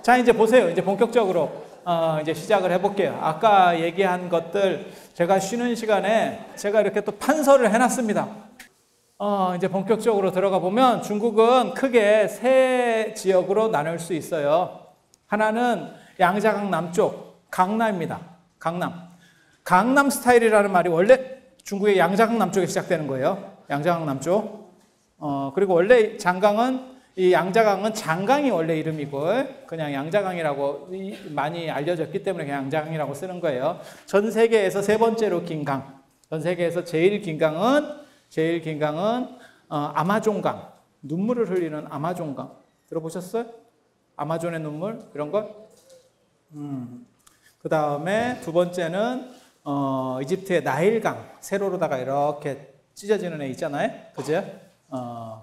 자, 이제 보세요. 이제 본격적으로 이제 시작을 해볼게요. 아까 얘기한 것들 제가 쉬는 시간에 제가 이렇게 또 판서를 해놨습니다. 이제 본격적으로 들어가 보면 중국은 크게 세 지역으로 나눌 수 있어요. 하나는 양자강 남쪽, 강남입니다. 강남 스타일이라는 말이 원래 중국의 양자강 남쪽에 시작되는 거예요. 양자강 남쪽. 그리고 원래 이 양자강은 장강이 원래 이름이고 그냥 양자강이라고 많이 알려졌기 때문에 그냥 양자강이라고 쓰는 거예요. 전 세계에서 세 번째로 긴 강. 전 세계에서 제일 긴 강은 아마존강. 눈물을 흘리는 아마존강. 들어보셨어요? 아마존의 눈물 이런 걸? 그 다음에 두 번째는 이집트의 나일강. 세로로다가 이렇게 찢어지는 애 있잖아요. 그죠?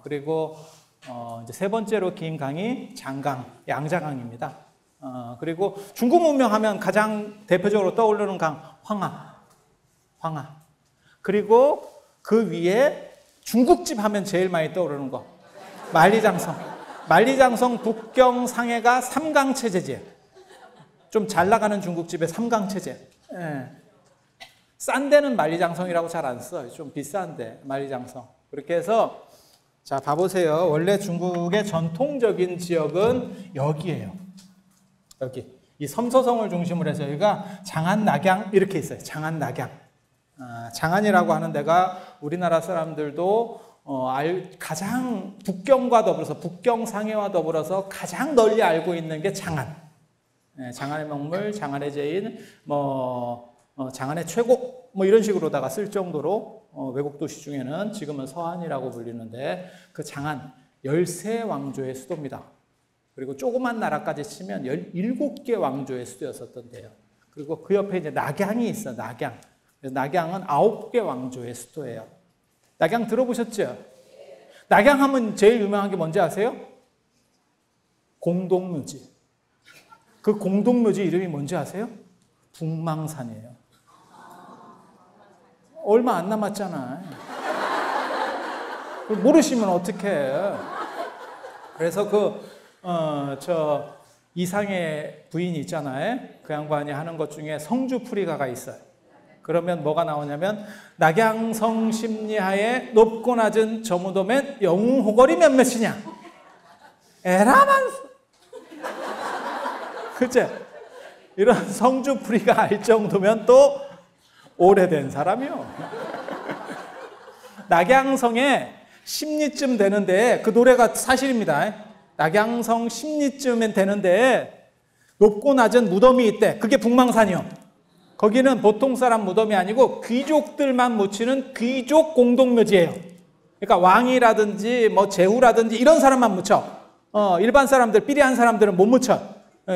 그리고 이제 세 번째로 긴 강이 장강, 양자강입니다. 그리고 중국 문명 하면 가장 대표적으로 떠오르는 강 황하. 그리고 그 위에 중국집 하면 제일 많이 떠오르는 거 만리장성 북경 상해가 삼강체제지. 좀 잘 나가는 중국집의 삼강체제. 예. 싼 데는 만리장성이라고 잘 안 써. 좀 비싼데 만리장성. 그렇게 해서 자, 봐보세요. 원래 중국의 전통적인 지역은 여기예요. 여기. 이 섬서성을 중심으로 해서 여기가 장안, 낙양 이렇게 있어요. 장안, 낙양. 장안이라고 하는 데가 우리나라 사람들도 가장 북경과 더불어서 북경 상해와 더불어서 가장 널리 알고 있는 게 장안. 장안의 명물, 장안의 제인, 장안의 최고 이런 식으로다가 쓸 정도로 외국 도시 중에는 지금은 서안이라고 불리는데 그 장안 13왕조의 수도입니다. 그리고 조그만 나라까지 치면 17개 왕조의 수도였었던 데요. 그리고 그 옆에 이제 낙양이 있어. 낙양. 낙양은 9개 왕조의 수도예요. 낙양 들어보셨죠? 낙양 하면 제일 유명한 게 뭔지 아세요? 공동묘지. 그 공동묘지 이름이 뭔지 아세요? 북망산이에요. 얼마 안 남았잖아. 모르시면 어떡해. 그래서 이상의 부인이 있잖아요. 그 양반이 하는 것 중에 성주풀이가가 있어요. 그러면 뭐가 나오냐면 낙양성 심리하에 높고 낮은 저 무덤엔 영웅호걸이 몇몇이냐. 에라만. 그치? 이런 성주풀이가 알 정도면 또 오래된 사람이요. 낙양성에 심리쯤 되는데 그 노래가 사실입니다. 낙양성 심리쯤엔 되는데 높고 낮은 무덤이 있대. 그게 북망산이요. 거기는 보통 사람 무덤이 아니고 귀족들만 묻히는 귀족 공동묘지예요. 그러니까 왕이라든지 제후라든지 이런 사람만 묻혀. 일반 사람들, 삐리한 사람들은 못 묻혀.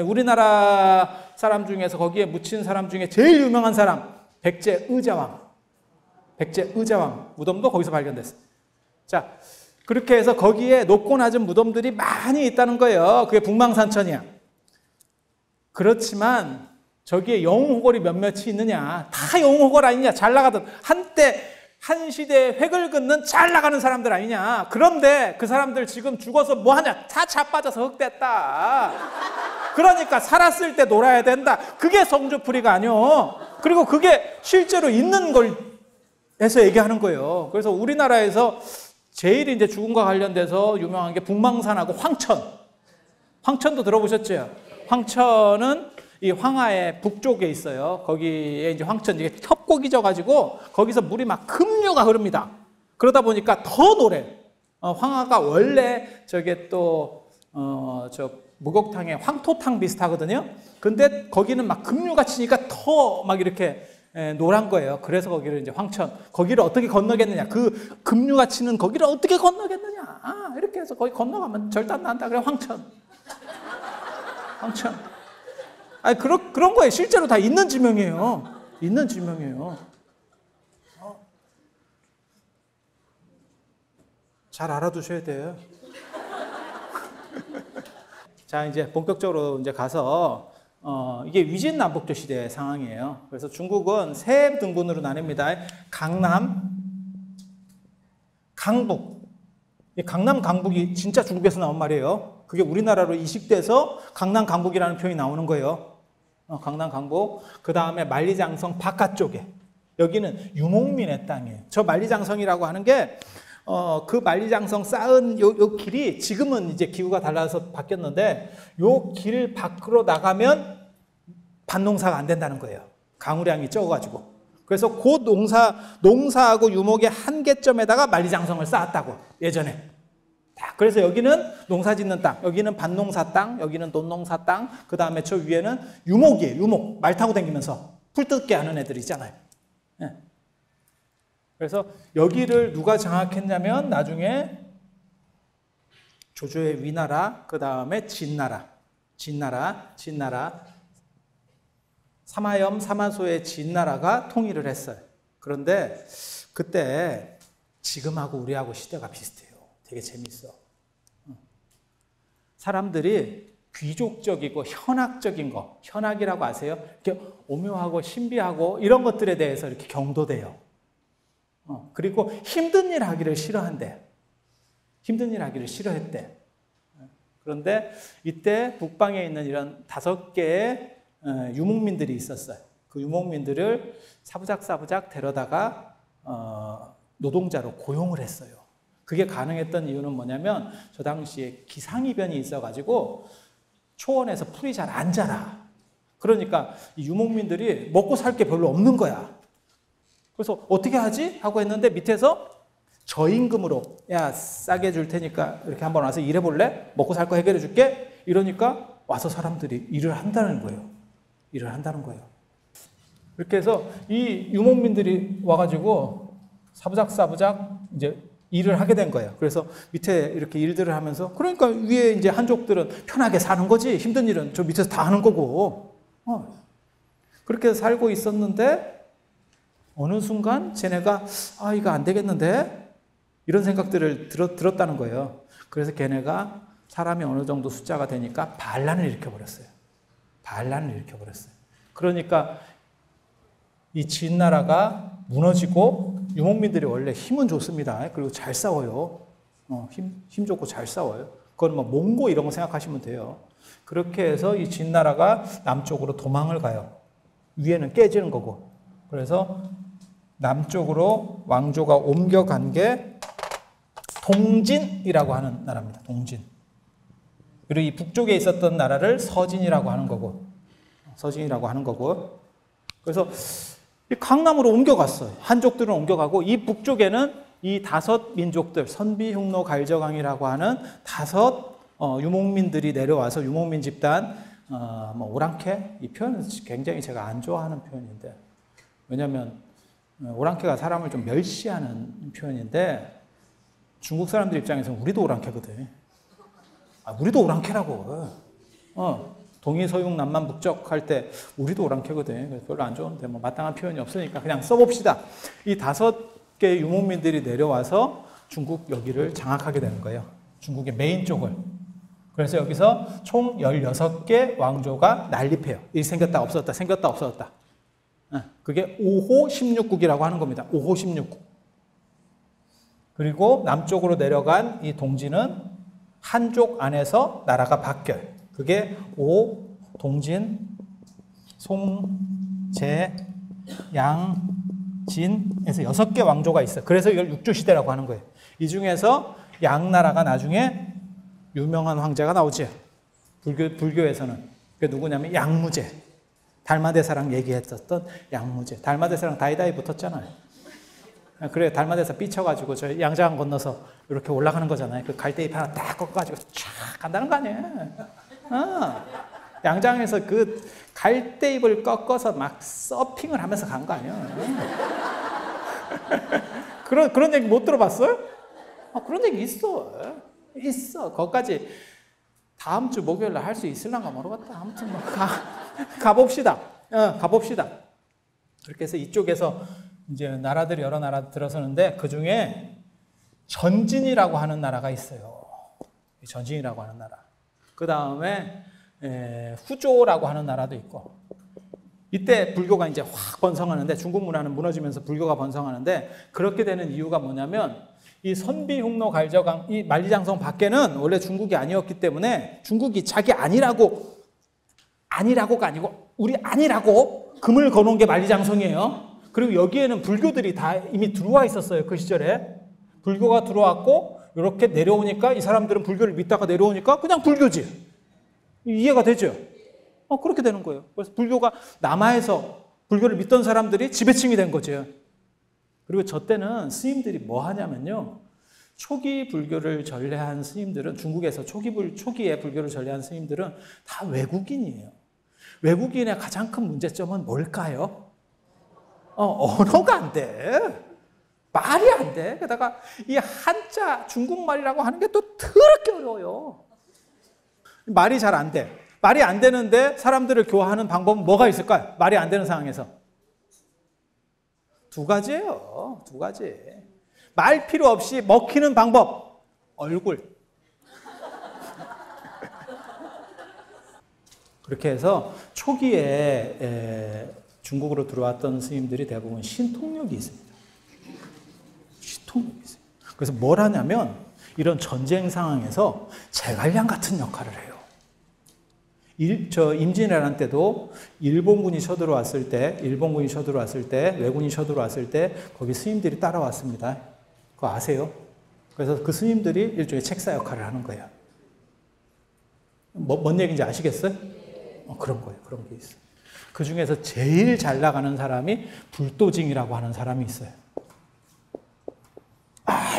우리나라 사람 중에서 거기에 묻힌 사람 중에 제일 유명한 사람 백제의자왕 무덤도 거기서 발견됐어. 자, 그렇게 해서 거기에 높고 낮은 무덤들이 많이 있다는 거예요. 그게 북망산천이야. 그렇지만 저기에 영웅호걸이 몇몇이 있느냐. 다 영웅호걸 아니냐. 잘 나가던 한 시대에 획을 긋는 잘 나가는 사람들 아니냐. 그런데 그 사람들 지금 죽어서 뭐하냐. 다 자빠져서 흙됐다. 그러니까 살았을 때 놀아야 된다. 그게 성주풀이가 아니오. 그리고 그게 실제로 있는 걸 해서 얘기하는 거예요. 그래서 우리나라에서 제일 이제 죽음과 관련돼서 유명한 게 북망산하고 황천도 들어보셨죠? 황천은 이 황하의 북쪽에 있어요. 거기에 이제 황천, 이게 협곡이 져가지고 거기서 물이 막 급류가 흐릅니다. 그러다 보니까 더 노래. 황하가 원래 저게 목욕탕의 황토탕 비슷하거든요. 근데 거기는 막 급류가 치니까 더 막 이렇게 노란 거예요. 그래서 거기를 이제 황천. 거기를 어떻게 건너겠느냐. 그 급류가 치는 거기를 어떻게 건너겠느냐. 이렇게 해서 거기 건너가면 절단 난다. 그래, 황천. 아니, 그런 거예요. 실제로 다 있는 지명이에요. 잘 알아두셔야 돼요. 자, 이제 본격적으로 이제 가서 이게 위진남북조 시대의 상황이에요. 그래서 중국은 세 등분으로 나뉩니다. 강남, 강북. 이 강남, 강북이 진짜 중국에서 나온 말이에요. 그게 우리나라로 이식돼서 강남 강북이라는 표현이 나오는 거예요. 강남 강북. 그 다음에 만리장성 바깥쪽에. 여기는 유목민의 땅이에요. 저 만리장성이라고 하는 게 그 만리장성 쌓은 요 길이 지금은 이제 기후가 달라서 바뀌었는데 요 길 밖으로 나가면 밭농사가 안 된다는 거예요. 강우량이 적어가지고. 그래서 그 농사하고 유목의 한계점에다가 만리장성을 쌓았다고 예전에. 그래서 여기는 농사 짓는 땅, 여기는 밭농사 땅, 여기는 논농사 땅, 그 다음에 저 위에는 유목이에요. 유목. 말 타고 다니면서 풀 뜯게 하는 애들 있잖아요. 예. 그래서 여기를 누가 장악했냐면 나중에 조조의 위나라, 그 다음에 진나라, 사마염, 사마소의 진나라가 통일을 했어요. 그런데 그때 지금하고 우리하고 시대가 비슷해요. 되게 재밌어. 사람들이 귀족적이고 현학적인 거, 현학이라고 아세요? 이렇게 오묘하고 신비하고 이런 것들에 대해서 이렇게 경도돼요. 그리고 힘든 일 하기를 싫어한대. 힘든 일 하기를 싫어했대. 그런데 이때 북방에 있는 이런 5개의 유목민들이 있었어요. 그 유목민들을 사부작 데려다가 노동자로 고용을 했어요. 그게 가능했던 이유는 뭐냐면 저 당시에 기상이변이 있어가지고 초원에서 풀이 잘 안 자라. 그러니까 이 유목민들이 먹고 살 게 별로 없는 거야. 그래서 어떻게 하지? 하고 했는데 밑에서 저임금으로 야 싸게 줄 테니까 이렇게 한번 와서 일해볼래? 먹고 살 거 해결해 줄게? 이러니까 와서 사람들이 일을 한다는 거예요. 이렇게 해서 이 유목민들이 와가지고 사부작 이제 일을 하게 된 거예요. 그래서 밑에 이렇게 일들을 하면서 그러니까 위에 이제 한족들은 편하게 사는 거지 힘든 일은 저 밑에서 다 하는 거고 그렇게 살고 있었는데 어느 순간 쟤네가 이거 안 되겠는데 이런 생각들을 들었다는 거예요. 그래서 걔네가 사람이 어느 정도 숫자가 되니까 반란을 일으켜버렸어요. 그러니까 이 진나라가 무너지고 유목민들이 원래 힘은 좋습니다. 그리고 잘 싸워요. 힘 좋고 잘 싸워요. 그건 뭐 몽고 이런 거 생각하시면 돼요. 그렇게 해서 이 진나라가 남쪽으로 도망을 가요. 위에는 깨지는 거고. 그래서 남쪽으로 왕조가 옮겨간 게 동진이라고 하는 나라입니다. 동진. 그리고 이 북쪽에 있었던 나라를 서진이라고 하는 거고. 그래서 이 강남으로 옮겨갔어요. 한족들은 옮겨가고 이 북쪽에는 이 5 민족들, 선비, 흉노, 갈저강이라고 하는 5 유목민들이 내려와서 유목민 집단, 오랑캐? 이 표현은 굉장히 제가 안 좋아하는 표현인데 왜냐하면 오랑캐가 사람을 좀 멸시하는 표현인데 중국 사람들 입장에서는 우리도 오랑캐거든. 우리도 오랑캐라고. 동이서육 남만 북적 할 때 우리도 오랑캐거든. 그래서 별로 안 좋은데 마땅한 표현이 없으니까 그냥 써봅시다. 이 5개 유목민들이 내려와서 중국 여기를 장악하게 되는 거예요. 중국의 메인 쪽을. 그래서 여기서 총 16개 왕조가 난립해요. 생겼다 없어졌다. 그게 5호 16국이라고 하는 겁니다. 5호 16국. 그리고 남쪽으로 내려간 이 동진은 한족 안에서 나라가 바뀌어요. 그게 동진, 송, 제, 양, 진에서 6개 왕조가 있어요. 그래서 이걸 육조시대라고 하는 거예요. 이 중에서 양나라가 나중에 유명한 황제가 나오지. 불교에서는. 그게 누구냐면 양무제. 달마대사랑 얘기했었던 양무제. 달마대사랑 다이다이 붙었잖아요. 그래, 달마대사 삐쳐가지고 저 양자강 건너서 이렇게 올라가는 거잖아요. 그 갈대잎 하나 딱 꺾어가지고 촥 간다는 거 아니에요. 양장에서 그 갈대잎을 꺾어서 막 서핑을 하면서 간 거 아니에요. 그런 얘기 못 들어봤어요? 그런 얘기 있어. 거기까지 다음 주 목요일날 할 수 있을란가 모르겠다. 아무튼 가봅시다. 그렇게 해서 이쪽에서 이제 나라들이 여러 나라 들어서는데 그 중에 전진이라고 하는 나라가 있어요. 전진이라고 하는 나라. 그 다음에 후조라고 하는 나라도 있고. 이때 불교가 이제 확 번성하는데 중국 문화는 무너지면서 불교가 번성하는데 그렇게 되는 이유가 뭐냐면 이 선비흉노 갈저강, 이 만리장성 밖에는 원래 중국이 아니었기 때문에 중국이 자기 아니라고가 아니고 우리 아니라고 금을 거놓은 게 만리장성이에요. 그리고 여기에는 불교들이 다 이미 들어와 있었어요. 그 시절에. 불교가 들어왔고 이렇게 내려오니까 이 사람들은 불교를 믿다가 내려오니까 그냥 불교지. 이해가 되죠? 그렇게 되는 거예요. 그래서 불교가 남하에서 불교를 믿던 사람들이 지배층이 된 거죠. 그리고 저 때는 스님들이 뭐 하냐면요. 초기 불교를 전래한 스님들은 중국에서 초기에 불교를 전래한 스님들은 다 외국인이에요. 외국인의 가장 큰 문제점은 뭘까요? 언어가 안 돼. 말이 안 돼. 게다가 이 한자 중국말이라고 하는 게 또 더럽게 어려워요. 말이 잘 안 돼. 말이 안 되는데 사람들을 교화하는 방법은 뭐가 있을까요? 말이 안 되는 상황에서. 두 가지예요. 두 가지. 말 필요 없이 먹히는 방법. 얼굴. 그렇게 해서 초기에 중국으로 들어왔던 스님들이 대부분 신통력이 있습니다. 신통력이 있어요. 그래서 뭘 하냐면 이런 전쟁 상황에서 제갈량 같은 역할을 해요. 임진왜란 때도 일본군이 쳐들어왔을 때, 왜군이 쳐들어왔을 때 거기 스님들이 따라왔습니다. 그거 아세요? 그래서 그 스님들이 일종의 책사 역할을 하는 거예요. 뭔 얘기인지 아시겠어요? 그런 거예요. 그런 게 있어요. 그 중에서 제일 잘 나가는 사람이 불도징이라고 하는 사람이 있어요.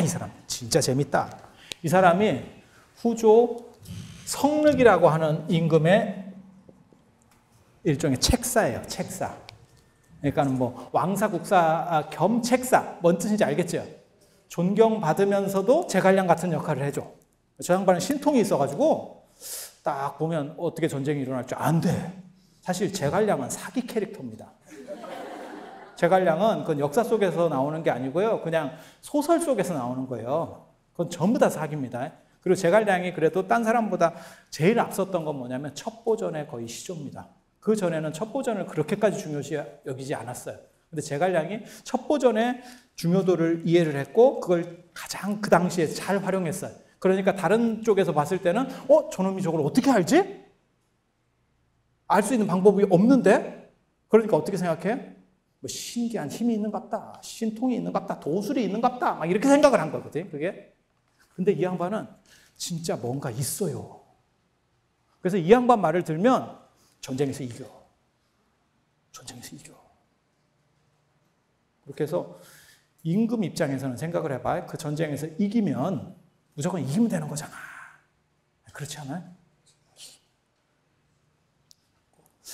이 사람 진짜 재밌다. 이 사람이 후조 성륵이라고 하는 임금의 일종의 책사예요. 책사. 그러니까 뭐 왕사국사 겸 책사. 뭔 뜻인지 알겠죠? 존경받으면서도 제갈량 같은 역할을 해줘. 저 양반은 신통이 있어가지고 딱 보면 어떻게 전쟁이 일어날지 안 돼. 사실 제갈량은 사기 캐릭터입니다. 제갈량은 그건 역사 속에서 나오는 게 아니고요. 그냥 소설 속에서 나오는 거예요. 그건 전부 다 사기입니다. 그리고 제갈량이 그래도 딴 사람보다 제일 앞섰던 건 뭐냐면 첩보전의 거의 시조입니다. 그 전에는 첩보전을 그렇게까지 중요시 여기지 않았어요. 근데 제갈량이 첩보전의 중요도를 이해를 했고 그걸 가장 그 당시에 잘 활용했어요. 그러니까 다른 쪽에서 봤을 때는 저놈이 저걸 어떻게 알지? 알 수 있는 방법이 없는데? 그러니까 어떻게 생각해? 뭐 신기한 힘이 있는갑다. 신통이 있는갑다. 도술이 있는갑다. 막 이렇게 생각을 한 거거든, 그게. 근데 이 양반은 진짜 뭔가 있어요. 그래서 이 양반 말을 들면 전쟁에서 이겨. 전쟁에서 이겨. 그렇게 해서 임금 입장에서는 생각을 해봐요. 그 전쟁에서 이기면 무조건 이기면 되는 거잖아. 그렇지 않아요?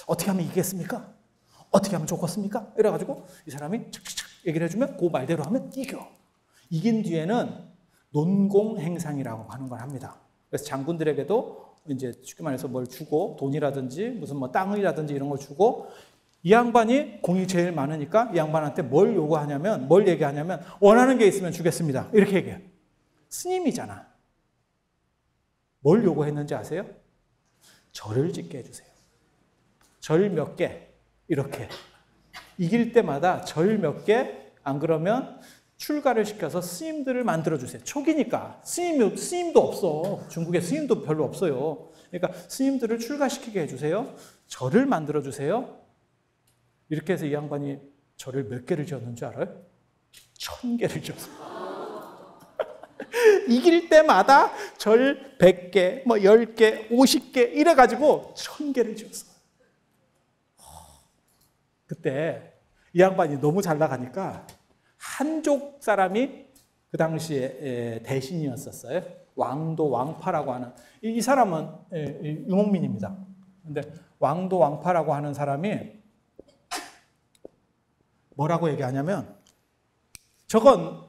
어떻게 하면 이기겠습니까? 어떻게 하면 좋겠습니까? 이래가지고 이 사람이 착착착 얘기를 해주면 그 말대로 하면 이겨. 이긴 뒤에는 논공행상이라고 하는 걸 합니다. 그래서 장군들에게도 이제 쉽게 말해서 뭘 주고 돈이라든지 무슨 뭐 땅이라든지 이런 걸 주고 이 양반이 공이 제일 많으니까 이 양반한테 뭘 요구하냐면 뭘 얘기하냐면 원하는 게 있으면 주겠습니다. 이렇게 얘기해요. 스님이잖아. 뭘 요구했는지 아세요? 절을 짓게 해주세요. 절 몇 개 이렇게 이길 때마다 절 몇 개 안 그러면 출가를 시켜서 스님들을 만들어주세요. 초기니까 스님도 없어. 중국에 스님도 별로 없어요. 그러니까 스님들을 출가시키게 해주세요. 절을 만들어주세요. 이렇게 해서 이 양반이 절을 몇 개를 지었는 줄 알아요? 1000개를 지었어요. 이길 때마다 절 100개, 뭐 10개, 50개 이래가지고 1000개를 지었어요. 그때 이 양반이 너무 잘 나가니까 한족 사람이 그 당시에 대신이었었어요. 왕도 왕파라고 하는 이 사람은 유목민입니다. 근데 왕도 왕파라고 하는 사람이 뭐라고 얘기하냐면 저건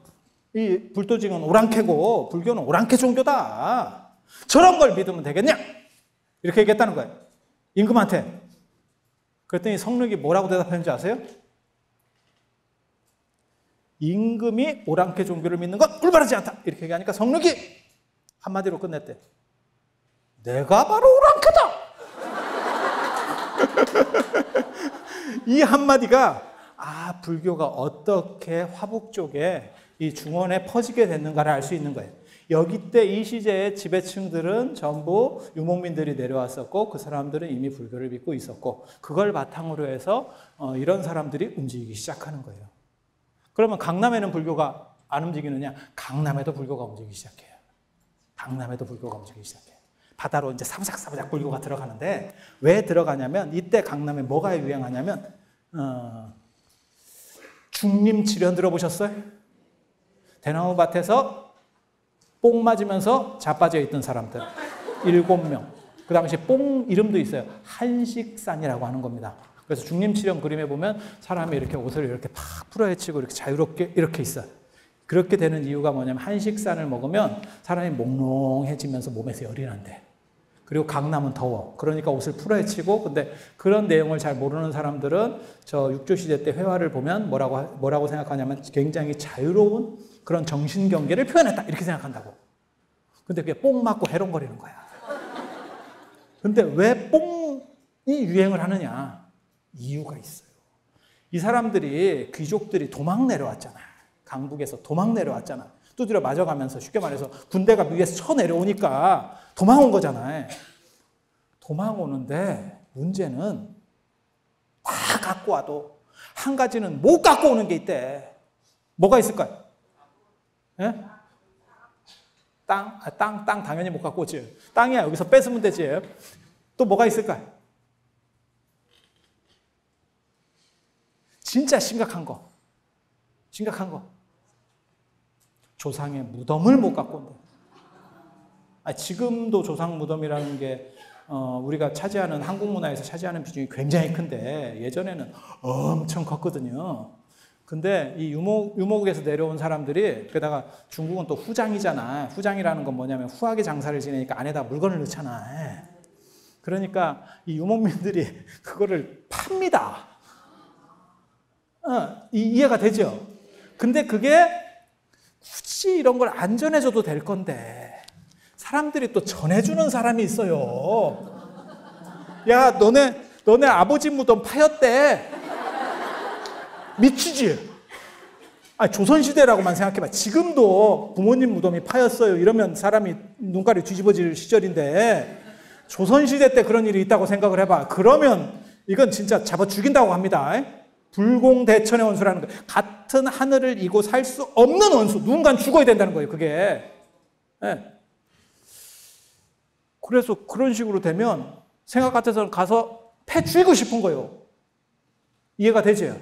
이 불도징은 오랑캐고 불교는 오랑캐 종교다. 저런 걸 믿으면 되겠냐? 이렇게 얘기했다는 거예요. 임금한테. 그랬더니 성륵이 뭐라고 대답했는지 아세요? 임금이 오랑캐 종교를 믿는 건 올바르지 않다. 이렇게 얘기하니까 성륵이 한마디로 끝냈대. 내가 바로 오랑캐다. 이 한마디가 불교가 어떻게 화북 쪽에 이 중원에 퍼지게 됐는가를 알 수 있는 거예요. 여기 때 이 시대의 지배층들은 전부 유목민들이 내려왔었고 그 사람들은 이미 불교를 믿고 있었고 그걸 바탕으로 해서 이런 사람들이 움직이기 시작하는 거예요. 그러면 강남에는 불교가 안 움직이느냐? 강남에도 불교가 움직이기 시작해요. 강남에도 불교가 움직이기 시작해요. 바다로 이제 사부작사부작 불교가 들어가는데 왜 들어가냐면 이때 강남에 뭐가 유행하냐면 중림칠연 들어보셨어요? 대나무 밭에서 뽕 맞으면서 자빠져 있던 사람들 7명. 그 당시 뽕 이름도 있어요. 한식산이라고 하는 겁니다. 그래서 중림칠연 그림에 보면 사람이 이렇게 옷을 이렇게 팍 풀어헤치고 이렇게 자유롭게 이렇게 있어요. 그렇게 되는 이유가 뭐냐면 한식산을 먹으면 사람이 몽롱해지면서 몸에서 열이 난대. 그리고 강남은 더워. 그러니까 옷을 풀어헤치고, 근데 그런 내용을 잘 모르는 사람들은 저 육조시대 때 회화를 보면 뭐라고 생각하냐면 굉장히 자유로운 그런 정신경계를 표현했다. 이렇게 생각한다고. 근데 그게 뽕 맞고 해롱거리는 거야. 근데 왜 뽕이 유행을 하느냐? 이유가 있어요. 이 사람들이, 귀족들이 도망 내려왔잖아요. 강북에서 도망 내려왔잖아. 두드려 맞아가면서 쉽게 말해서 군대가 위에서 쳐 내려오니까 도망 온 거잖아요. 도망 오는데 문제는 다 갖고 와도 한 가지는 못 갖고 오는 게 있대. 뭐가 있을까요? 예? 땅 당연히 못 갖고 오지. 땅이야. 여기서 뺏으면 되지. 또 뭐가 있을까요? 진짜 심각한 거. 조상의 무덤을 못 갖고 온다. 지금도 조상 무덤이라는 게 우리가 차지하는 한국 문화에서 차지하는 비중이 굉장히 큰데 예전에는 엄청 컸거든요. 근데 이 유목에서 내려온 사람들이 게다가 중국은 또 후장이잖아. 후장이라는 건 뭐냐면 후하게 장사를 지내니까 안에다 물건을 넣잖아. 그러니까 이 유목민들이 그거를 팝니다. 이해가 되죠? 근데 그게 굳이 이런 걸 안 전해줘도 될 건데 사람들이 또 전해주는 사람이 있어요. 야, 너네 아버지 무덤 파였대. 미치지? 조선시대라고만 생각해봐. 지금도 부모님 무덤이 파였어요. 이러면 사람이 눈깔이 뒤집어질 시절인데 조선시대 때 그런 일이 있다고 생각을 해봐. 그러면 이건 진짜 잡아 죽인다고 합니다. 불공대천의 원수라는 거예요. 같은 하늘을 이고 살 수 없는 원수. 누군가는 죽어야 된다는 거예요. 그게. 네. 그래서 그런 식으로 되면 생각 같아서는 가서 패 죽이고 싶은 거예요. 이해가 되죠?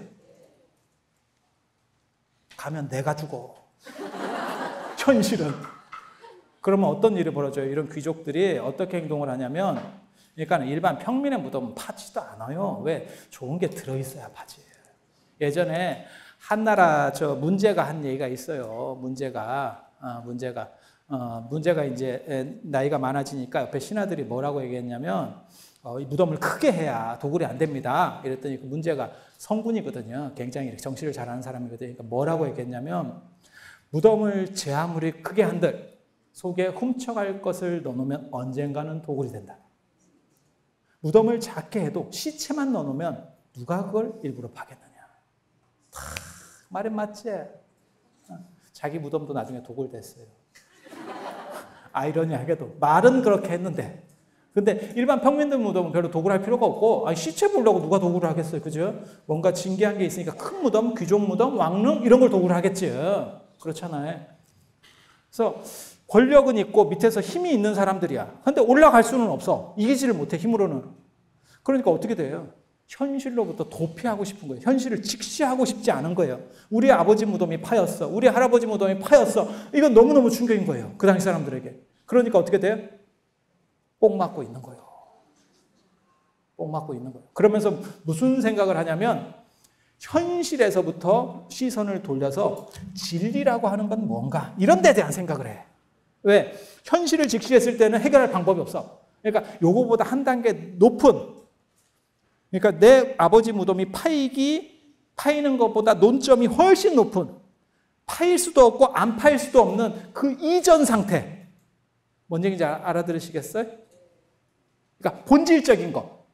가면 내가 죽어. 현실은. 그러면 어떤 일이 벌어져요? 이런 귀족들이 어떻게 행동을 하냐면, 그러니까 일반 평민의 무덤은 파지도 않아요. 왜? 좋은 게 들어있어야 파지. 예전에 한나라 문제가 한 얘기가 있어요. 문제가 이제 나이가 많아지니까 옆에 신하들이 뭐라고 얘기했냐면, 이 무덤을 크게 해야 도굴이 안 됩니다. 이랬더니 그 문제가 성군이거든요. 굉장히 정치를 잘하는 사람이거든요. 그러니까 뭐라고 얘기했냐면, 무덤을 제 아무리 크게 한들 속에 훔쳐갈 것을 넣어놓으면 언젠가는 도굴이 된다. 무덤을 작게 해도 시체만 넣어놓으면 누가 그걸 일부러 파겠느냐. 말은 맞지? 자기 무덤도 나중에 도굴됐어요. 아이러니하게도 말은 그렇게 했는데, 근데 일반 평민들 무덤은 별로 도굴할 필요가 없고, 시체 보려고 누가 도굴을 하겠어요, 그죠? 뭔가 징계한 게 있으니까 큰 무덤, 귀족 무덤, 왕릉 이런 걸 도굴을 하겠지. 그렇잖아요. 그래서 권력은 있고 밑에서 힘이 있는 사람들이야. 근데 올라갈 수는 없어. 이기지를 못해, 힘으로는. 그러니까 어떻게 돼요? 현실로부터 도피하고 싶은 거예요. 현실을 직시하고 싶지 않은 거예요. 우리 아버지 무덤이 파였어. 우리 할아버지 무덤이 파였어. 이건 너무너무 충격인 거예요. 그 당시 사람들에게. 그러니까 어떻게 돼요? 뽕 맞고 있는 거예요. 뽕 맞고 있는 거예요. 그러면서 무슨 생각을 하냐면 현실에서부터 시선을 돌려서 진리라고 하는 건 뭔가 이런 데에 대한 생각을 해. 왜? 현실을 직시했을 때는 해결할 방법이 없어. 그러니까 요거보다 한 단계 높은, 그러니까 내 아버지 무덤이 파이는 것보다 논점이 훨씬 높은, 파일 수도 없고 안 파일 수도 없는 그 이전 상태. 뭔 얘기인지 알아들으시겠어요? 그러니까 본질적인 거.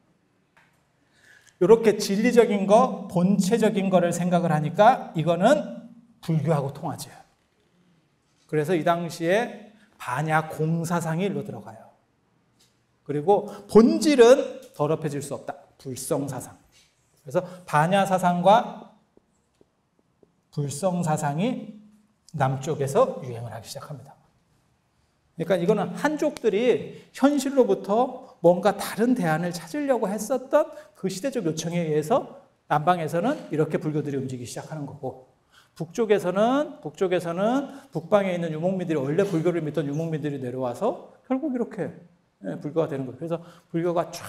이렇게 진리적인 거, 본체적인 거를 생각을 하니까 이거는 불교하고 통하죠. 그래서 이 당시에 반야 공사상이 일로 들어가요. 그리고 본질은 더럽혀질 수 없다. 불성사상. 그래서 반야 사상과 불성사상이 남쪽에서 유행을 하기 시작합니다. 그러니까 이거는 한족들이 현실로부터 뭔가 다른 대안을 찾으려고 했었던 그 시대적 요청에 의해서 남방에서는 이렇게 불교들이 움직이기 시작하는 거고, 북쪽에서는 북방에 있는 유목민들이 원래 불교를 믿던 유목민들이 내려와서 결국 이렇게 불교가 되는 거예요. 그래서 불교가 쫙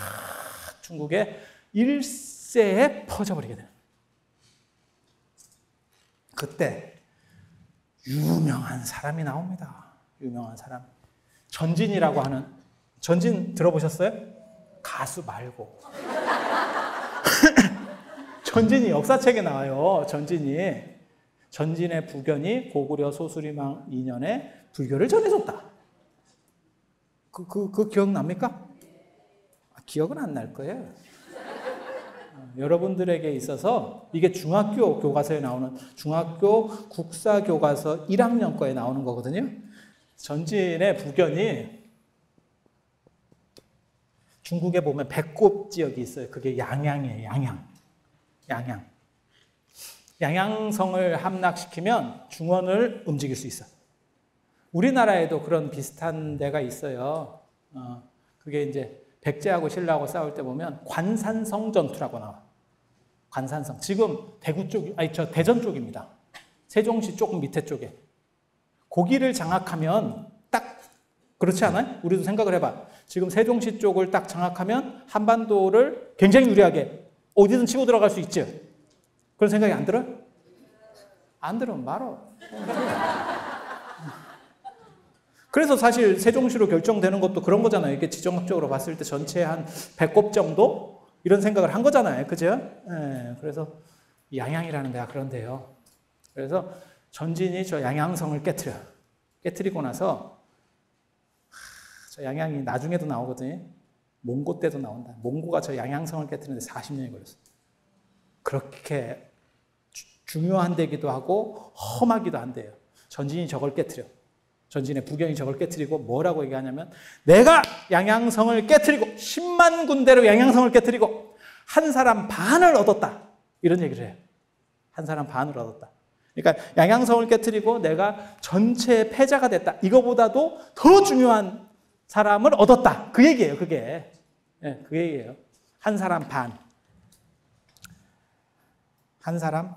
중국에 일세에 퍼져버리게 되는 거예요. 그때 유명한 사람이 나옵니다. 유명한 사람. 전진이라고 하는, 전진 들어보셨어요? 가수 말고. 전진이 역사책에 나와요. 전진의 부견이 고구려 소수리망 2년에 불교를 전해줬다. 그 기억납니까? 기억은 안 날 거예요. 여러분들에게 있어서 이게 중학교 교과서에 나오는, 중학교 국사교과서 1학년 거에 나오는 거거든요. 전진의 부견이 중국에 보면 백곡 지역이 있어요. 그게 양양이에요. 양양성을 함락시키면 중원을 움직일 수 있어요. 우리나라에도 그런 비슷한 데가 있어요. 그게 이제 백제하고 신라하고 싸울 때 보면 관산성 전투라고 나와. 관산성. 지금 대구 쪽, 대전 쪽입니다. 세종시 조금 밑에 쪽에. 고기를 장악하면 딱, 그렇지 않아요? 우리도 생각을 해봐. 지금 세종시 쪽을 딱 장악하면 한반도를 굉장히 유리하게 어디든 치고 들어갈 수 있죠. 그런 생각이 안 들어요? 안 들으면 말어. 그래서 사실 세종시로 결정되는 것도 그런 거잖아요. 이게 지정학적으로 봤을 때 전체 한 100곳 정도? 이런 생각을 한 거잖아요. 그죠? 네, 그래서 양양이라는 데가 그런데요. 그래서 전진이 저 양양성을 깨트려요. 깨트리고 나서 저 양양이 나중에도 나오거든요. 몽고 때도 나온다. 몽고가 저 양양성을 깨트리는데 40년이 걸렸어요. 그렇게 중요한 데기도 하고 험하기도 한데요. 전진이 저걸 깨트려. 전진의 부견이 저걸 깨트리고 뭐라고 얘기하냐면, 내가 양양성을 깨트리고 10만 군대로 양양성을 깨트리고 한 사람 반을 얻었다. 이런 얘기를 해요. 한 사람 반을 얻었다. 그러니까 양양성을 깨트리고 내가 전체의 패자가 됐다. 이거보다도 더 중요한 사람을 얻었다. 그 얘기예요. 그게. 네, 그 얘기예요. 한 사람 반. 한 사람,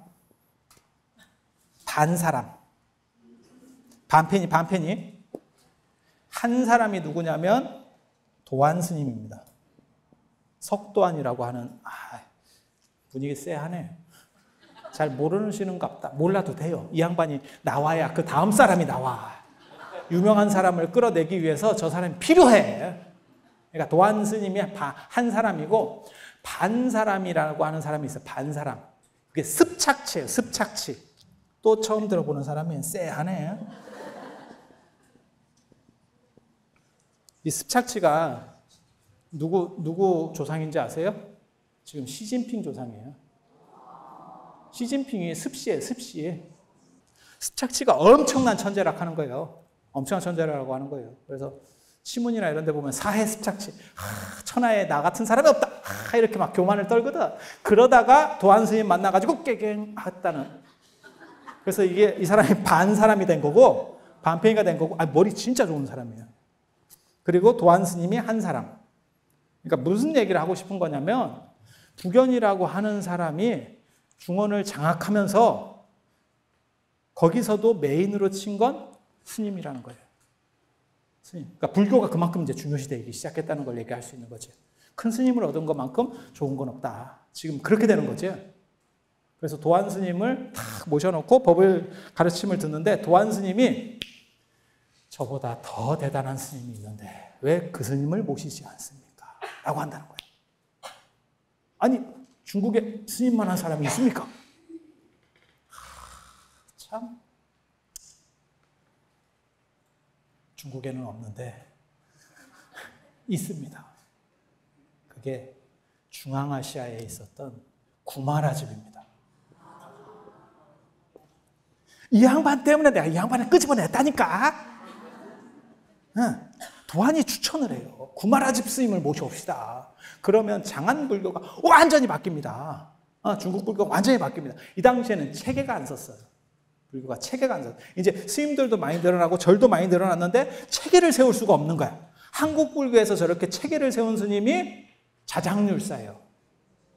반 사람. 반편이. 한 사람이 누구냐면 도안 스님입니다. 석도안이라고 하는, 분위기 쎄하네. 잘 모르시는갑다. 몰라도 돼요. 이 양반이 나와야 그 다음 사람이 나와. 유명한 사람을 끌어내기 위해서 저 사람이 필요해. 그러니까 도안 스님이 한 사람이고, 반 사람이라고 하는 사람이 있어요. 반 사람. 그게 습착치예요. 습착치. 또 처음 들어보는 사람이 쎄하네. 이 습착치가 누구 조상인지 아세요? 지금 시진핑 조상이에요. 시진핑이 습시예요. 습시. 습착치가 엄청난 천재락 하는 거예요. 엄청난 천재라고 하는 거예요. 그래서 신문이나 이런 데 보면 사해 습착치. 천하에 나 같은 사람이 없다. 이렇게 막 교만을 떨거든. 그러다가 도안 스님 만나가지고 깨갱 했다는. 그래서 이게 이 사람이 반 사람이 된 거고, 반편이가 된 거고, 머리 진짜 좋은 사람이에요. 그리고 도안 스님이 한 사람. 그러니까 무슨 얘기를 하고 싶은 거냐면, 부견이라고 하는 사람이 중원을 장악하면서 거기서도 메인으로 친 건 스님이라는 거예요. 스님. 그러니까 불교가 그만큼 이제 중요시되기 시작했다는 걸 얘기할 수 있는 거죠. 큰 스님을 얻은 것만큼 좋은 건 없다. 지금 그렇게 되는 거죠. 그래서 도안 스님을 탁 모셔놓고 법을 가르침을 듣는데, 도안 스님이 저보다 더 대단한 스님이 있는데 왜 그 스님을 모시지 않습니까? 라고 한다는 거예요. 아니, 중국에 스님만한 사람이 있습니까? 참, 중국에는 없는데 있습니다. 그게 중앙아시아에 있었던 구마라집입니다. 이 양반 때문에 내가 이 양반을 끄집어냈다니까. 도안이 추천을 해요. 구마라집 스님을 모셔옵시다. 그러면 장안불교가 완전히 바뀝니다. 중국 불교가 완전히 바뀝니다. 이 당시에는 체계가 안 섰어요. 불교가 체계가 안 섰어요. 이제 스님들도 많이 늘어나고 절도 많이 늘어났는데 체계를 세울 수가 없는 거야. 한국 불교에서 저렇게 체계를 세운 스님이 자장률사예요.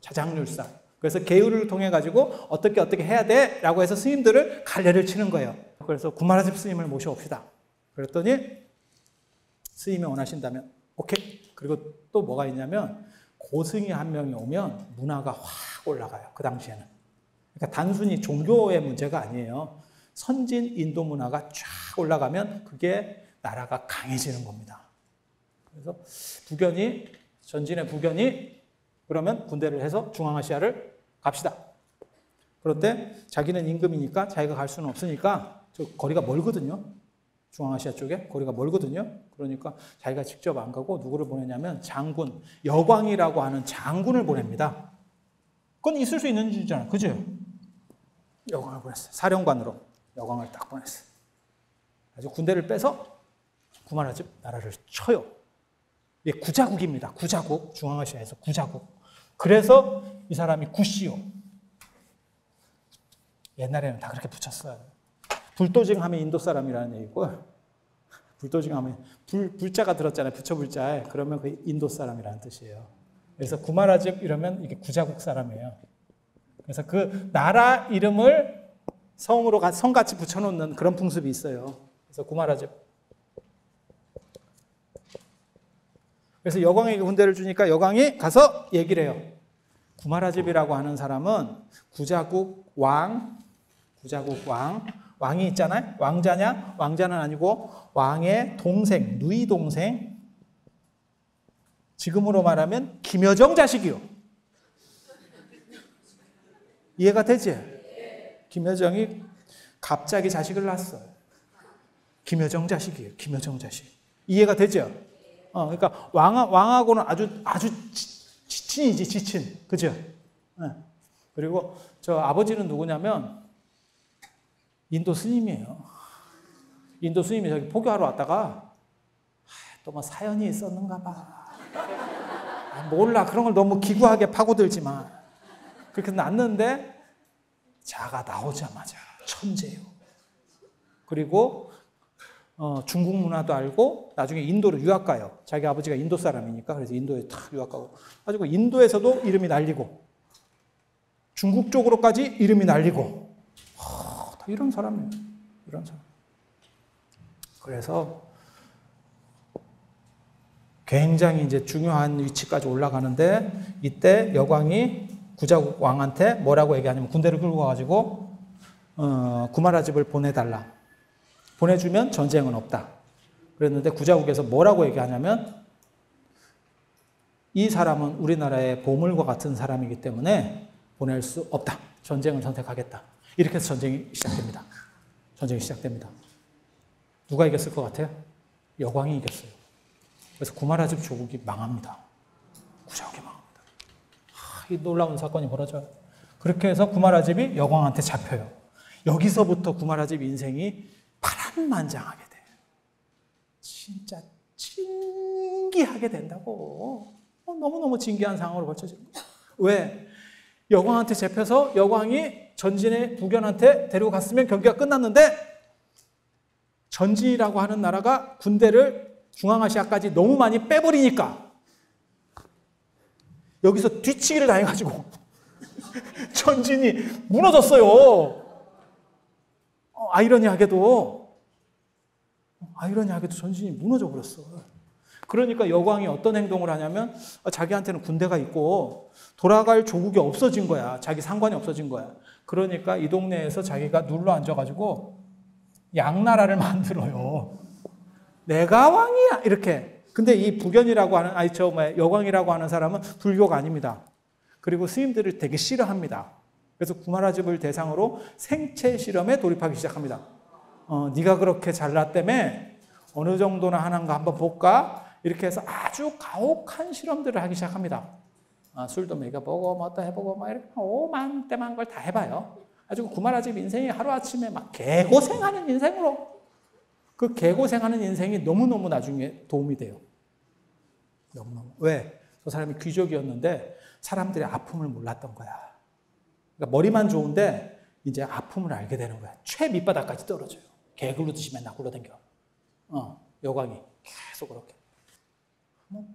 자장률사. 그래서 계율을 통해 가지고 어떻게 해야 돼? 라고 해서 스님들을 갈래를 치는 거예요. 그래서 구마라집 스님을 모셔옵시다. 그랬더니 스님이 원하신다면 오케이. 그리고 또 뭐가 있냐면 고승이 한 명이 오면 문화가 확 올라가요. 그 당시에는. 그러니까 단순히 종교의 문제가 아니에요. 선진 인도 문화가 쫙 올라가면 그게 나라가 강해지는 겁니다. 그래서 전진의 부견이 그러면 군대를 해서 중앙아시아를 갑시다. 그런데 자기는 임금이니까 자기가 갈 수는 없으니까 저 거리가 멀거든요. 중앙아시아 쪽에 거리가 멀거든요. 그러니까 자기가 직접 안 가고 누구를 보내냐면 장군, 여광이라고 하는 장군을 보냅니다. 그건 있을 수 있는 일이잖아요. 그죠? 여광을 보냈어요. 사령관으로 여광을 딱 보냈어요. 그래서 군대를 빼서 구마라집 나라를 쳐요. 이게 구자국입니다. 구자국. 중앙아시아에서 구자국. 그래서 이 사람이 구시오. 옛날에는 다 그렇게 붙였어요. 불도징 하면 인도 사람이라는 얘기고, 불도징 하면 불자가 들었잖아요. 부처 불자에. 그러면 그 인도 사람이라는 뜻이에요. 그래서 구마라집 이러면 이게 구자국 사람이에요. 그래서 그 나라 이름을 성으로 성같이 붙여놓는 그런 풍습이 있어요. 그래서 구마라집. 그래서 여광에게 군대를 주니까 여광이 가서 얘기를 해요. 구마라집이라고 하는 사람은 구자국 왕이 있잖아요. 왕자냐? 왕자는 아니고 왕의 동생, 누이 동생. 지금으로 말하면 김여정 자식이요. 이해가 되지? 김여정이 갑자기 자식을 낳았어요. 김여정 자식이에요. 김여정 자식. 이해가 되죠? 그러니까 왕하고는 아주 지친이지, 지친. 그죠? 네. 그리고 저 아버지는 누구냐면 인도 스님이에요. 인도 스님이 저기 포교하러 왔다가 또 뭐 사연이 있었는가 봐. 몰라. 그런 걸 너무 기구하게 파고들지 마. 그렇게 낳는데 자가 나오자마자 천재요. 그리고 중국 문화도 알고 나중에 인도로 유학 가요. 자기 아버지가 인도 사람이니까. 그래서 인도에 탁 유학 가고. 가지고 인도에서도 이름이 날리고 중국 쪽으로까지 이름이 날리고 다 이런 사람이에요. 이런 사람. 그래서 굉장히 이제 중요한 위치까지 올라가는데 이때 여광이 구자국 왕한테 뭐라고 얘기하냐면 군대를 끌고 가가지고 구마라집을 보내달라. 보내주면 전쟁은 없다. 그랬는데 구자국에서 뭐라고 얘기하냐면 이 사람은 우리나라의 보물과 같은 사람이기 때문에 보낼 수 없다. 전쟁을 선택하겠다. 이렇게 해서 전쟁이 시작됩니다. 전쟁이 시작됩니다. 누가 이겼을 것 같아요? 여광이 이겼어요. 그래서 구마라집 조국이 망합니다. 구자국이 망합니다. 이 놀라운 사건이 벌어져요. 그렇게 해서 구마라집이 여광한테 잡혀요. 여기서부터 구마라집 인생이 파란만장하게 돼요. 진짜 진기하게 된다고. 너무너무 진기한 상황으로 벌쳐지는 거예요. 왜? 여광한테 잡혀서 여광이 전진의 부견한테 데리고 갔으면 경기가 끝났는데 전진이라고 하는 나라가 군대를 중앙아시아까지 너무 많이 빼버리니까 여기서 뒤치기를 당해가지고 전진이 무너졌어요. 아이러니하게도 전진이 무너져 버렸어. 그러니까 여광이 어떤 행동을 하냐면 자기한테는 군대가 있고 돌아갈 조국이 없어진 거야. 자기 상관이 없어진 거야. 그러니까 이 동네에서 자기가 눌러 앉아가지고 양나라를 만들어요. 내가 왕이야 이렇게. 근데 이 부견이라고 하는 여광이라고 하는 사람은 불교가 아닙니다. 그리고 스님들을 되게 싫어합니다. 그래서 구마라집을 대상으로 생체 실험에 돌입하기 시작합니다. 네가 그렇게 잘났다며 어느 정도나 하는가 한번 볼까? 이렇게 해서 아주 가혹한 실험들을 하기 시작합니다. 술도 먹여보고 뭐또 해보고 막 이렇게 오만 때만 걸 다 해봐요. 아주 구마라집 인생이 하루아침에 막 개고생하는 인생으로, 그 개고생하는 인생이 너무너무 나중에 도움이 돼요. 너무너무. 왜? 저 사람이 귀족이었는데 사람들의 아픔을 몰랐던 거야. 그러니까 머리만 좋은데 이제 아픔을 알게 되는 거야. 최 밑바닥까지 떨어져요. 개 굴르듯이 맨날 굴러댕겨. 여광이 계속 그렇게.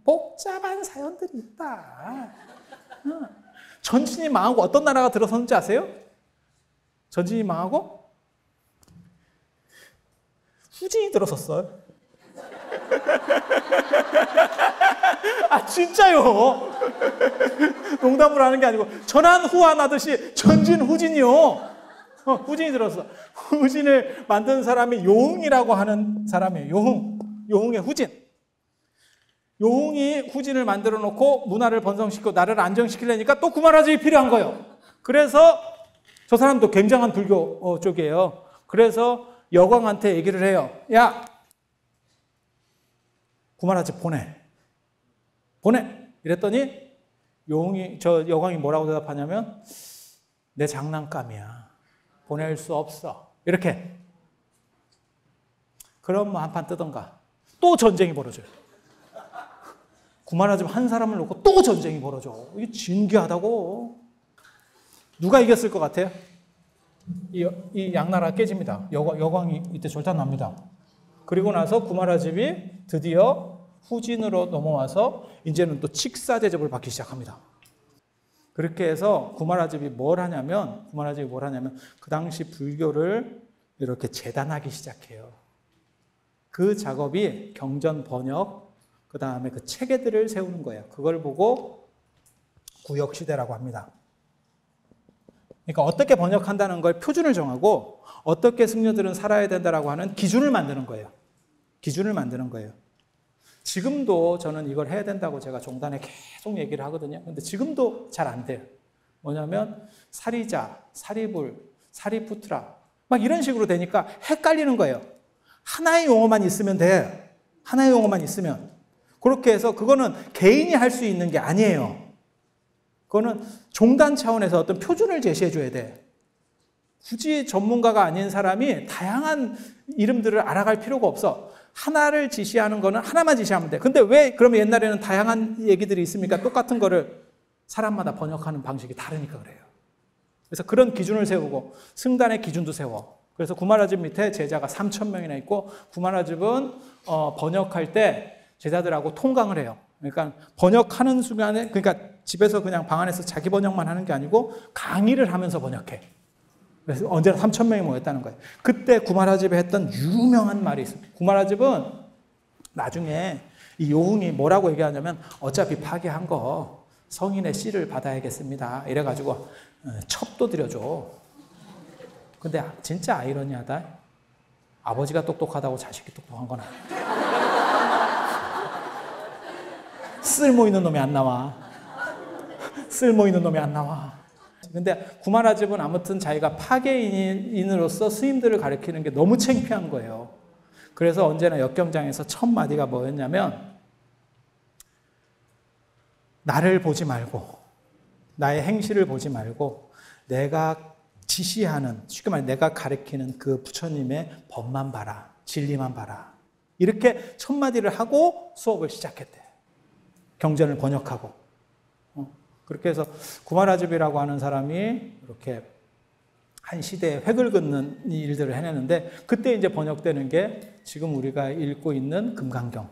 복잡한 사연들이 있다. 전진이 망하고 어떤 나라가 들어섰는지 아세요? 전진이 망하고 후진이 들어섰어요. 아, 진짜요. 농담을 하는 게 아니고 전환 후환하듯이 전진 후진이요. 후진이 들었어. 후진을 만든 사람이 요흥이라고 하는 사람이에요. 요흥의 후진. 요흥이 후진을 만들어 놓고 문화를 번성시키고 나라를 안정시키려니까 또 구마라집이 필요한 거예요. 그래서 저 사람도 굉장한 불교 쪽이에요. 그래서 여광한테 얘기를 해요. 야, 구마라집 보내. 이랬더니 여광이 뭐라고 대답하냐면 내 장난감이야. 보낼 수 없어. 이렇게. 그럼 뭐 한판 뜨던가. 또 전쟁이 벌어져요. 구마라집 한 사람을 놓고 또 전쟁이 벌어져. 이게 진귀하다고. 누가 이겼을 것 같아요? 이 양나라 깨집니다. 여광이 이때 절단납니다. 그리고 나서 구마라집이 드디어 후진으로 넘어와서 이제는 또 칙사 제접을 받기 시작합니다. 그렇게 해서 구마라집이 뭘 하냐면 그 당시 불교를 이렇게 재단하기 시작해요. 그 작업이 경전 번역, 그 다음에 그 체계들을 세우는 거예요. 그걸 보고 구역시대라고 합니다. 그러니까 어떻게 번역한다는 걸 표준을 정하고 어떻게 승려들은 살아야 된다라고 하는 기준을 만드는 거예요. 지금도 저는 이걸 해야 된다고 제가 종단에 계속 얘기를 하거든요. 근데 지금도 잘 안 돼요. 뭐냐면 사리자, 사리불, 사리푸트라 막 이런 식으로 되니까 헷갈리는 거예요. 하나의 용어만 있으면 돼. 하나의 용어만 있으면. 그렇게 해서 그거는 개인이 할 수 있는 게 아니에요. 그거는 종단 차원에서 어떤 표준을 제시해 줘야 돼. 굳이 전문가가 아닌 사람이 다양한 이름들을 알아갈 필요가 없어. 하나를 지시하는 거는 하나만 지시하면 돼. 근데 왜 그러면 옛날에는 다양한 얘기들이 있습니까? 똑같은 거를 사람마다 번역하는 방식이 다르니까 그래요. 그래서 그런 기준을 세우고 승단의 기준도 세워. 그래서 구마라집 밑에 제자가 3,000명이나 있고 구마라집은 번역할 때 제자들하고 통강을 해요. 그러니까 번역하는 순간에 그러니까 집에서 그냥 방 안에서 자기 번역만 하는 게 아니고 강의를 하면서 번역해. 그래서 언제나 3,000명이 모였다는 거예요. 그때 구마라집에 했던 유명한 말이 있습니다. 구마라집은 나중에 이 요흥이 뭐라고 얘기하냐면 어차피 파괴한 거 성인의 씨를 받아야겠습니다. 이래가지고 첩도 드려줘. 근데 진짜 아이러니하다. 아버지가 똑똑하다고 자식이 똑똑한 건 아니야. 쓸모 있는 놈이 안 나와. 근데 구마라집은 아무튼 자기가 파괴인으로서 스님들을 가르치는 게 너무 창피한 거예요. 그래서 언제나 역경장에서 첫 마디가 뭐였냐면 나를 보지 말고 나의 행실을 보지 말고 내가 지시하는 쉽게 말해 내가 가르치는 그 부처님의 법만 봐라. 진리만 봐라. 이렇게 첫 마디를 하고 수업을 시작했대. 경전을 번역하고. 그렇게 해서 구마라집이라고 하는 사람이 이렇게 한 시대에 획을 긋는 일들을 해내는데 그때 이제 번역되는 게 지금 우리가 읽고 있는 금강경,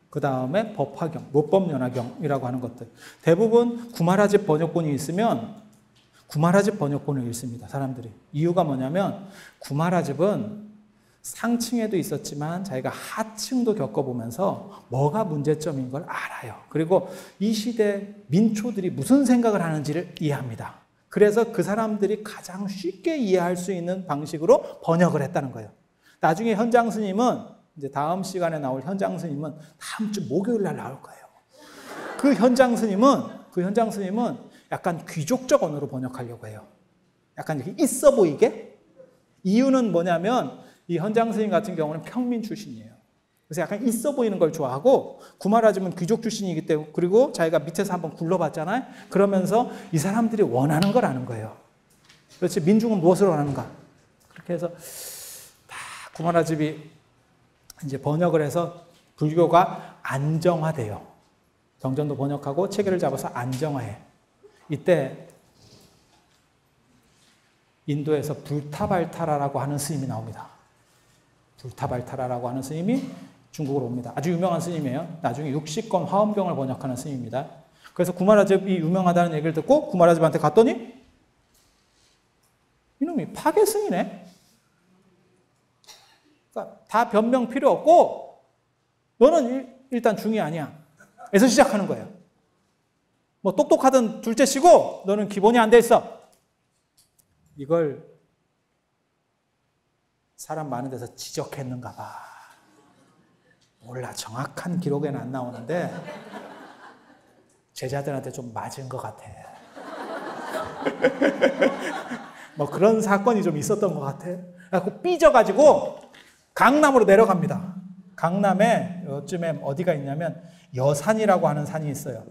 그 다음에 법화경, 로법연화경이라고 하는 것들. 대부분 구마라집 번역본이 있으면 구마라집 번역본을 읽습니다, 사람들이. 이유가 뭐냐면 구마라집은 상층에도 있었지만 자기가 하층도 겪어보면서 뭐가 문제점인 걸 알아요. 그리고 이 시대 민초들이 무슨 생각을 하는지를 이해합니다. 그래서 그 사람들이 가장 쉽게 이해할 수 있는 방식으로 번역을 했다는 거예요. 나중에 현장 스님은 이제 다음 시간에 나올 현장 스님은 다음 주 목요일 날 나올 거예요. 그 현장 스님은 약간 귀족적 언어로 번역하려고 해요. 약간 이렇게 있어 보이게. 이유는 뭐냐면 이 현장 스님 같은 경우는 평민 출신이에요. 그래서 약간 있어 보이는 걸 좋아하고 구마라집은 귀족 출신이기 때문에 그리고 자기가 밑에서 한번 굴러봤잖아요. 그러면서 이 사람들이 원하는 걸 아는 거예요. 그렇지, 민중은 무엇을 원하는가? 그렇게 해서 다 구마라집이 이제 번역을 해서 불교가 안정화돼요. 정전도 번역하고 체계를 잡아서 안정화해. 이때 인도에서 불타발타라라고 하는 스님이 나옵니다. 불타발타라라고 하는 스님이 중국으로 옵니다. 아주 유명한 스님이에요. 나중에 60권 화엄경을 번역하는 스님입니다. 그래서 구마라집이 유명하다는 얘기를 듣고 구마라집한테 갔더니 이놈이 파괴승이네. 그러니까 다 변명 필요 없고 너는 일단 중이 아니야. 에서 시작하는 거예요. 뭐 똑똑하든 둘째치고 너는 기본이 안 돼 있어. 이걸 사람 많은 데서 지적했는가 봐. 몰라, 정확한 기록에는 안 나오는데 제자들한테 좀 맞은 것 같아. 뭐 그런 사건이 좀 있었던 것 같아. 그래서 삐져가지고 강남으로 내려갑니다. 강남에 요즘에 어디가 있냐면 여산이라고 하는 산이 있어요.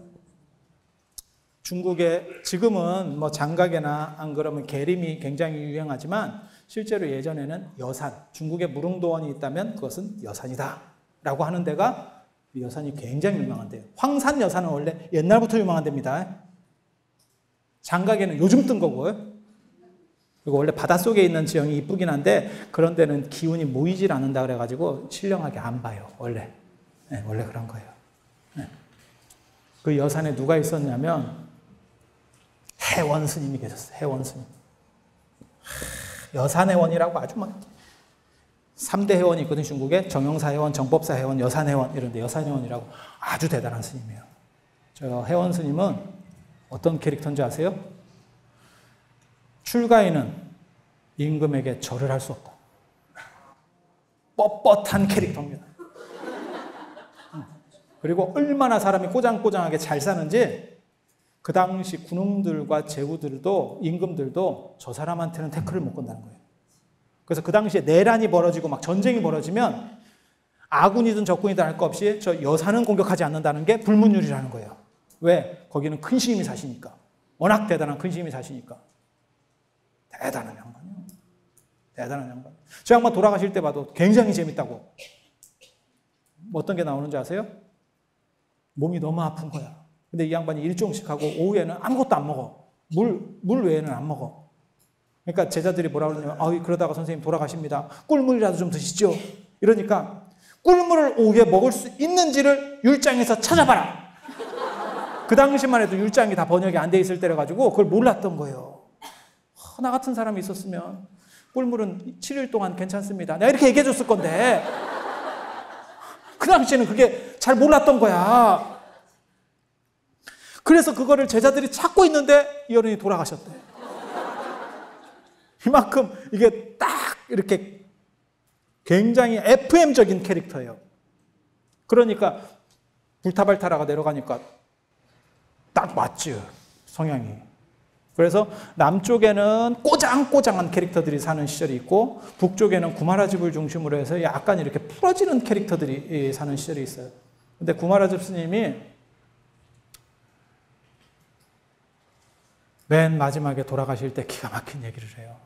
중국에 지금은 뭐 장각이나 안 그러면 계림이 굉장히 유행하지만 실제로 예전에는 여산, 중국에 무릉도원이 있다면 그것은 여산이다 라고 하는 데가, 여산이 굉장히 유명한데요. 황산 여산은 원래 옛날부터 유명한 데입니다. 장각에는 요즘 뜬 거고요. 그리고 원래 바닷속에 있는 지형이 이쁘긴 한데 그런 데는 기운이 모이질 않는다 그래가지고 신령하게 안 봐요. 원래. 네, 원래 그런 거예요. 네. 그 여산에 누가 있었냐면 해원 스님이 계셨어요. 해원 스님. 여산해원이라고 아주 막 3대 해원이 있거든요. 중국에 정영사 해원, 정법사 해원, 여산 해원 이런데 여산해원이라고 아주 대단한 스님이에요. 저 해원 스님은 어떤 캐릭터인지 아세요? 출가인은 임금에게 절을 할 수 없다. 뻣뻣한 캐릭터입니다. 그리고 얼마나 사람이 꼬장꼬장하게 잘 사는지 그 당시 군웅들과 제후들도 임금들도 저 사람한테는 태클을 못 건다는 거예요. 그래서 그 당시에 내란이 벌어지고 막 전쟁이 벌어지면 아군이든 적군이든 할 것 없이 저 여산은 공격하지 않는다는 게 불문율이라는 거예요. 왜? 거기는 큰 스님이 사시니까. 워낙 대단한 큰 스님이 사시니까. 대단한 양반이요. 대단한 양반. 저 양반 돌아가실 때 봐도 굉장히 재밌다고. 어떤 게 나오는지 아세요? 몸이 너무 아픈 거야. 근데 이 양반이 일종씩 하고 오후에는 아무것도 안 먹어. 물 외에는 안 먹어. 그러니까 제자들이 뭐라 그러냐면 그러다가 선생님 돌아가십니다. 꿀물이라도 좀 드시죠. 이러니까 꿀물을 오후에 먹을 수 있는지를 율장에서 찾아봐라. 그 당시만 해도 율장이 다 번역이 안 돼 있을 때라 가지고 그걸 몰랐던 거예요. 나 같은 사람이 있었으면 꿀물은 7일 동안 괜찮습니다. 내가 이렇게 얘기해 줬을 건데 그 당시에는 그게 잘 몰랐던 거야. 그래서 그거를 제자들이 찾고 있는데 이 어른이 돌아가셨대. 이만큼 이게 딱 이렇게 굉장히 FM적인 캐릭터예요. 그러니까 불타발타라가 내려가니까 딱 맞죠, 성향이. 그래서 남쪽에는 꼬장꼬장한 캐릭터들이 사는 시절이 있고 북쪽에는 구마라집을 중심으로 해서 약간 이렇게 풀어지는 캐릭터들이 사는 시절이 있어요. 근데 구마라집 스님이 맨 마지막에 돌아가실 때 기가 막힌 얘기를 해요.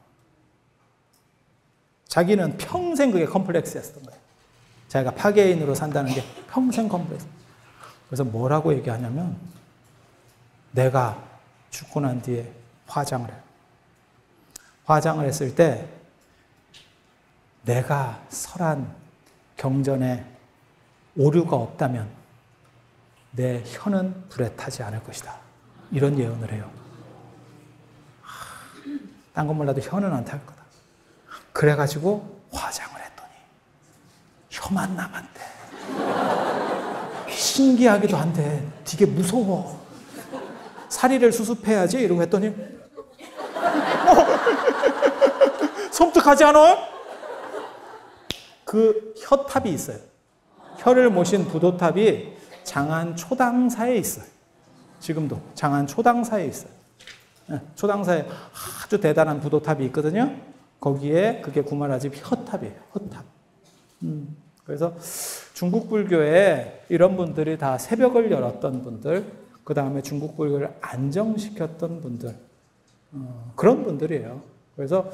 자기는 평생 그게 컴플렉스였던 거예요. 자기가 파괴인으로 산다는 게 평생 컴플렉스. 그래서 뭐라고 얘기하냐면 내가 죽고 난 뒤에 화장을 해요. 화장을 했을 때 내가 설한 경전에 오류가 없다면 내 혀는 불에 타지 않을 것이다. 이런 예언을 해요. 딴 건 몰라도 혀는 안 탈 거다. 그래가지고 화장을 했더니 혀만 남았대. 신기하기도 한데 되게 무서워. 사리를 수습해야지 이러고 했더니 섬뜩하지 않아요? 그 혀탑이 있어요. 혀를 모신 부도탑이 장안 초당사에 있어요. 지금도 장안 초당사에 있어요. 초당사에 아주 대단한 부도탑이 있거든요. 거기에 그게 구마라집 혀탑이에요. 혀탑. 그래서 중국 불교에 이런 분들이 다 새벽을 열었던 분들, 그 다음에 중국 불교를 안정시켰던 분들, 그런 분들이에요. 그래서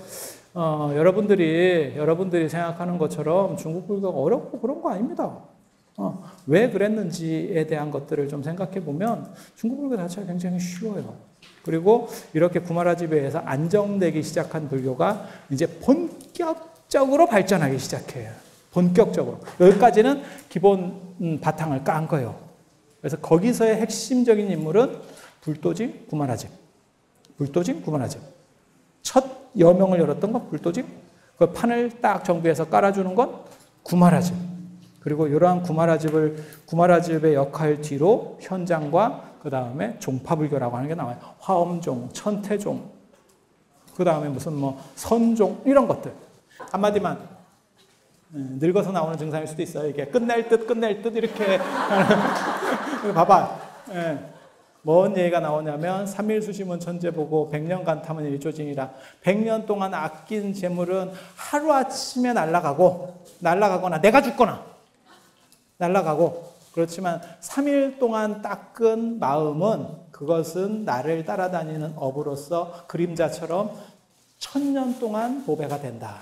여러분들이 생각하는 것처럼 중국 불교가 어렵고 그런 거 아닙니다. 왜 그랬는지에 대한 것들을 좀 생각해 보면 중국 불교 자체가 굉장히 쉬워요. 그리고 이렇게 구마라집에 의해서 안정되기 시작한 불교가 이제 본격적으로 발전하기 시작해요. 본격적으로. 여기까지는 기본 바탕을 깐 거예요. 그래서 거기서의 핵심적인 인물은 불도진 구마라집. 불도진 구마라집. 첫 여명을 열었던 건 불도진. 그 판을 딱 정비해서 깔아주는 건 구마라집. 그리고 이러한 구마라집의 역할 뒤로 현장과 그 다음에 종파불교라고 하는 게 나와요. 화엄종, 천태종, 그 다음에 무슨 선종 이런 것들. 한마디만 늙어서 나오는 증상일 수도 있어요. 이게 끝낼 듯 이렇게 봐봐. 뭔 얘기가 나오냐면 3일 수심은 천재보고 100년간 탐은 일조징이라. 100년 동안 아낀 재물은 하루아침에 날아가거나 내가 죽거나 날아가고, 그렇지만 3일 동안 닦은 마음은 그것은 나를 따라다니는 업으로서 그림자처럼 1000년 동안 보배가 된다.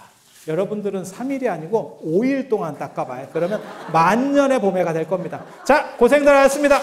여러분들은 3일이 아니고 5일 동안 닦아봐요. 그러면 10,000년의 보배가 될 겁니다. 자, 고생들 하셨습니다.